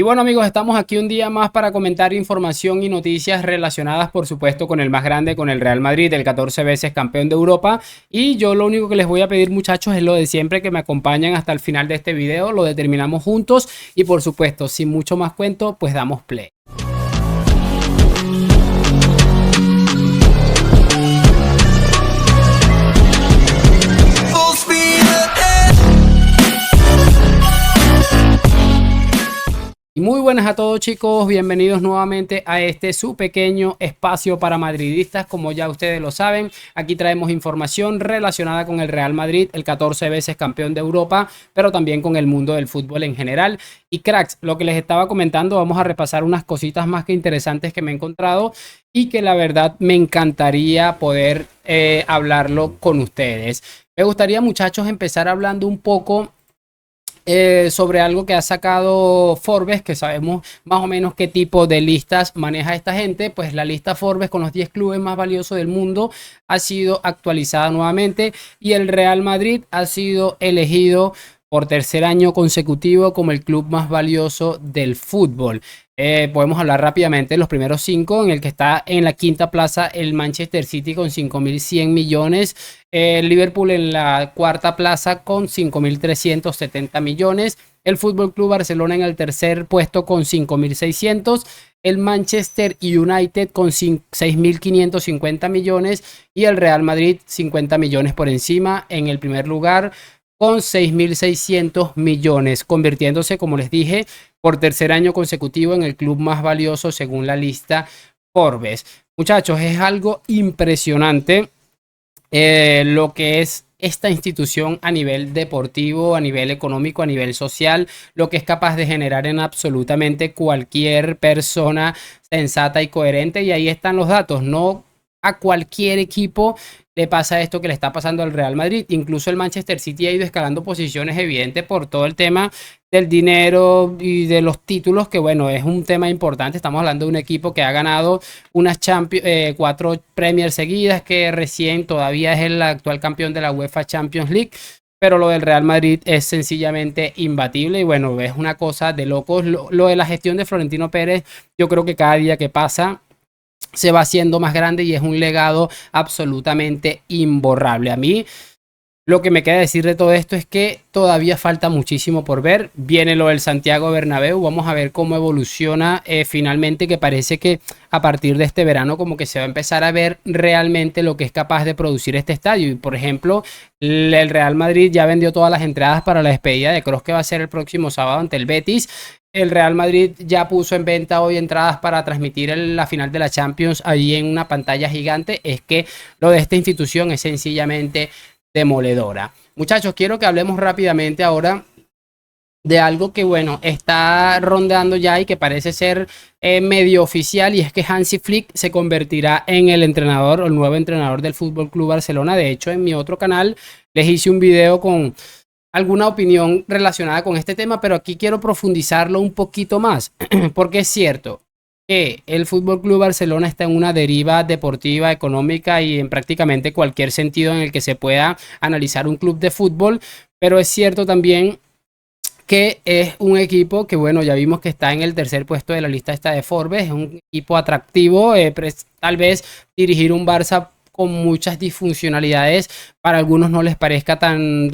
Y bueno amigos, estamos aquí un día más para comentar información y noticias relacionadas por supuesto con el más grande, con el Real Madrid, el 14 veces campeón de Europa. Y yo lo único que les voy a pedir muchachos es lo de siempre, que me acompañen hasta el final de este video, lo determinamos juntos y por supuesto sin mucho más cuento pues damos play. Y muy buenas a todos chicos, bienvenidos nuevamente a este su pequeño espacio para madridistas. Como ya ustedes lo saben, aquí traemos información relacionada con el Real Madrid, el 14 veces campeón de Europa, pero también con el mundo del fútbol en general. Y cracks, lo que les estaba comentando, vamos a repasar unas cositas más que interesantes que me he encontrado y que la verdad me encantaría poder hablarlo con ustedes. Me gustaría muchachos empezar hablando un poco sobre algo que ha sacado Forbes, que sabemos más o menos qué tipo de listas maneja esta gente. Pues la lista Forbes con los 10 clubes más valiosos del mundo ha sido actualizada nuevamente y el Real Madrid ha sido elegido por tercer año consecutivo como el club más valioso del fútbol. Podemos hablar rápidamente de los primeros 5, en el que está en la quinta plaza el Manchester City con 5.100 millones, el Liverpool en la cuarta plaza con 5.370 millones, el Fútbol Club Barcelona en el tercer puesto con 5.600, el Manchester United con 6.550 millones y el Real Madrid 50 millones por encima en el primer lugar con 6.600 millones, convirtiéndose, como les dije, por tercer año consecutivo en el club más valioso según la lista Forbes. Muchachos, es algo impresionante lo que es esta institución a nivel deportivo, a nivel económico, a nivel social, lo que es capaz de generar en absolutamente cualquier persona sensata y coherente. Y ahí están los datos, no a cualquier equipo le pasa esto que le está pasando al Real Madrid. Incluso el Manchester City ha ido escalando posiciones, evidente por todo el tema del dinero y de los títulos, que bueno, es un tema importante. Estamos hablando de un equipo que ha ganado unas Champions, 4 Premier seguidas, que recién todavía es el actual campeón de la UEFA Champions League. Pero lo del Real Madrid es sencillamente imbatible y bueno, es una cosa de locos. Lo de la gestión de Florentino Pérez, yo creo que cada día que pasa se va haciendo más grande y es un legado absolutamente imborrable. A mí lo que me queda decir de todo esto es que todavía falta muchísimo por ver. Viene lo del Santiago Bernabéu, vamos a ver cómo evoluciona finalmente, que parece que a partir de este verano como que se va a empezar a ver realmente lo que es capaz de producir este estadio. Y por ejemplo, el Real Madrid ya vendió todas las entradas para la despedida de Kroos, que va a ser el próximo sábado ante el Betis. El Real Madrid ya puso en venta hoy entradas para transmitir la final de la Champions allí en una pantalla gigante. Es que lo de esta institución es sencillamente demoledora. Muchachos, quiero que hablemos rápidamente ahora de algo que bueno, está rondando ya y que parece ser medio oficial, y es que Hansi Flick se convertirá en el entrenador o el nuevo entrenador del Fútbol Club Barcelona. De hecho, en mi otro canal les hice un video con alguna opinión relacionada con este tema, pero aquí quiero profundizarlo un poquito más, porque es cierto que el Fútbol Club Barcelona está en una deriva deportiva, económica y en prácticamente cualquier sentido en el que se pueda analizar un club de fútbol, pero es cierto también que es un equipo que, bueno, ya vimos que está en el tercer puesto de la lista esta de Forbes, es un equipo atractivo, tal vez dirigir un Barça con muchas disfuncionalidades para algunos no les parezca tan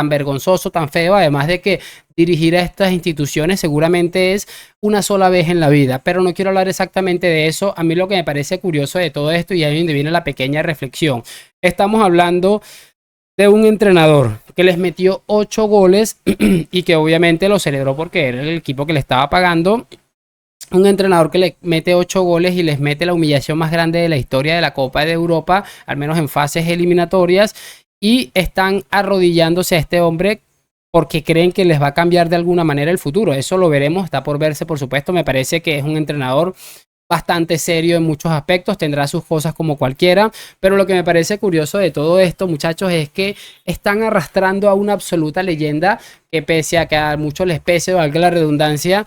vergonzoso, tan feo, además de que dirigir a estas instituciones seguramente es una sola vez en la vida, pero no quiero hablar exactamente de eso. A mí lo que me parece curioso de todo esto, y ahí es donde viene la pequeña reflexión, estamos hablando de un entrenador que les metió 8 goles y que obviamente lo celebró porque era el equipo que le estaba pagando. Un entrenador que le mete 8 goles y les mete la humillación más grande de la historia de la Copa de Europa, al menos en fases eliminatorias, y están arrodillándose a este hombre porque creen que les va a cambiar de alguna manera el futuro. Eso lo veremos, está por verse, por supuesto. Me parece que es un entrenador bastante serio en muchos aspectos, tendrá sus cosas como cualquiera, pero lo que me parece curioso de todo esto, muchachos, es que están arrastrando a una absoluta leyenda que, pese a que a muchos les pese, valga la redundancia,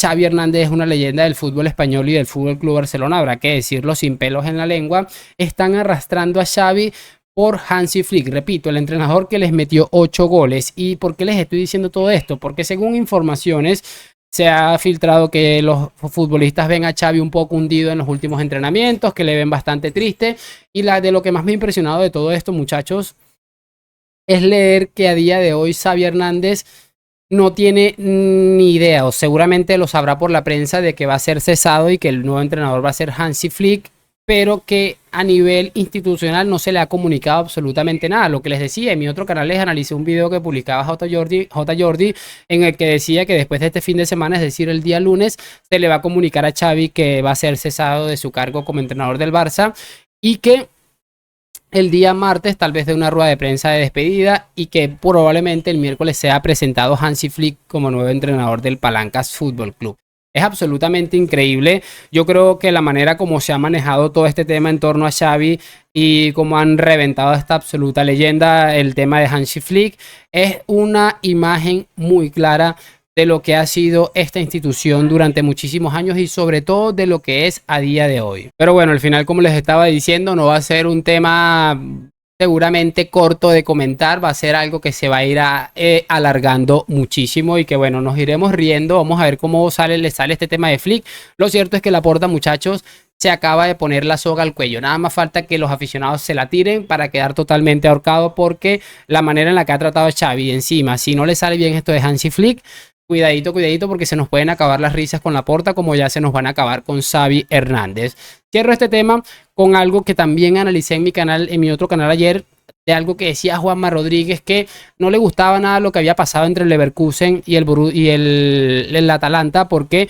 Xavi Hernández es una leyenda del fútbol español y del Fútbol Club Barcelona, habrá que decirlo sin pelos en la lengua. Están arrastrando a Xavi por Hansi Flick, repito, el entrenador que les metió 8 goles. ¿Y por qué les estoy diciendo todo esto? Porque según informaciones, Se ha filtrado que los futbolistas ven a Xavi un poco hundido en los últimos entrenamientos, que le ven bastante triste. Y de lo que más me ha impresionado de todo esto, muchachos, es leer que a día de hoy Xavi Hernández no tiene ni idea, o seguramente lo sabrá por la prensa, de que va a ser cesado y que el nuevo entrenador va a ser Hansi Flick, pero que a nivel institucional no se le ha comunicado absolutamente nada. Lo que les decía, en mi otro canal les analicé un video que publicaba J. Jordi, en el que decía que después de este fin de semana, es decir, el día lunes, se le va a comunicar a Xavi que va a ser cesado de su cargo como entrenador del Barça y que el día martes tal vez de una rueda de prensa de despedida y que probablemente el miércoles sea presentado Hansi Flick como nuevo entrenador del Palancas Fútbol Club. Es absolutamente increíble. Yo creo que la manera como se ha manejado todo este tema en torno a Xavi y cómo han reventado a esta absoluta leyenda, el tema de Hansi Flick, es una imagen muy clara de lo que ha sido esta institución durante muchísimos años y sobre todo de lo que es a día de hoy. Pero bueno, al final, como les estaba diciendo, no va a ser un tema seguramente corto de comentar, va a ser algo que se va a ir alargando muchísimo y que bueno, nos iremos riendo. Vamos a ver cómo le sale este tema de Flick. Lo cierto es que Laporta, muchachos, se acaba de poner la soga al cuello. Nada más falta que los aficionados se la tiren para quedar totalmente ahorcado, porque la manera en la que ha tratado a Xavi, encima, si no le sale bien esto de Hansi Flick, cuidadito, cuidadito, porque se nos pueden acabar las risas con Laporta, como ya se nos van a acabar con Xavi Hernández. Cierro este tema con algo que también analicé en mi canal, en mi otro canal ayer, de algo que decía Juanma Rodríguez, que no le gustaba nada lo que había pasado entre el Leverkusen y el Atalanta, porque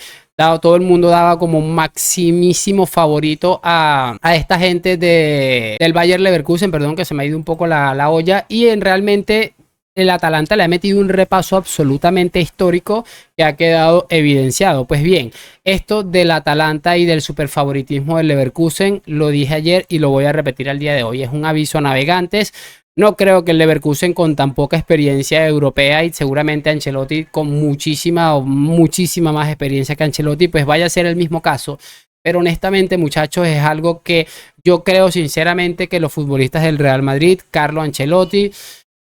todo el mundo daba como maximísimo favorito a esta gente del Bayer Leverkusen, perdón, que se me ha ido un poco la olla, y realmente el Atalanta le ha metido un repaso absolutamente histórico que ha quedado evidenciado. Pues bien, esto del Atalanta y del superfavoritismo del Leverkusen lo dije ayer y lo voy a repetir al día de hoy. Es un aviso a navegantes. No creo que el Leverkusen, con tan poca experiencia europea, y seguramente Ancelotti con muchísima más experiencia que Ancelotti, pues vaya a ser el mismo caso. Pero honestamente, muchachos, es algo que yo creo sinceramente que los futbolistas del Real Madrid, Carlo Ancelotti,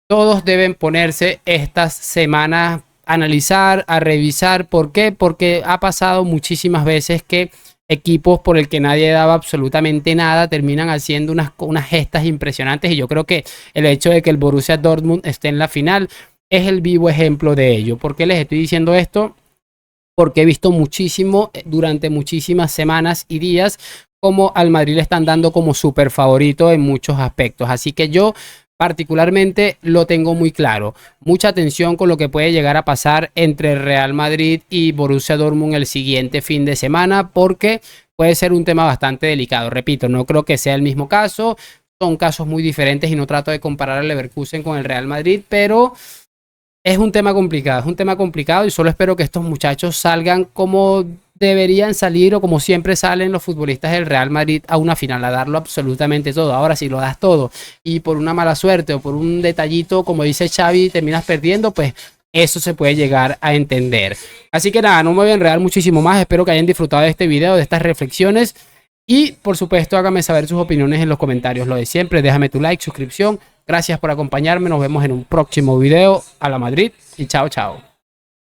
todos deben ponerse estas semanas a analizar, a revisar. ¿Por qué? Porque ha pasado muchísimas veces que equipos por el que nadie daba absolutamente nada terminan haciendo unas gestas impresionantes, y yo creo que el hecho de que el Borussia Dortmund esté en la final es el vivo ejemplo de ello. ¿Por qué les estoy diciendo esto? Porque he visto muchísimo durante muchísimas semanas y días como al Madrid le están dando como súper favorito en muchos aspectos. Así que yo particularmente lo tengo muy claro. Mucha atención con lo que puede llegar a pasar entre Real Madrid y Borussia Dortmund el siguiente fin de semana, porque puede ser un tema bastante delicado. Repito, no creo que sea el mismo caso. Son casos muy diferentes y no trato de comparar al Leverkusen con el Real Madrid, pero es un tema complicado y solo espero que estos muchachos salgan como deberían salir o como siempre salen los futbolistas del Real Madrid a una final, a darlo absolutamente todo. Ahora, si lo das todo y por una mala suerte o por un detallito, como dice Xavi, terminas perdiendo, pues eso se puede llegar a entender. Así que nada, no me voy a enredar muchísimo más. Espero que hayan disfrutado de este video, de estas reflexiones. Y por supuesto, háganme saber sus opiniones en los comentarios. Lo de siempre, déjame tu like, suscripción. Gracias por acompañarme. Nos vemos en un próximo video. A la Madrid y chao, chao.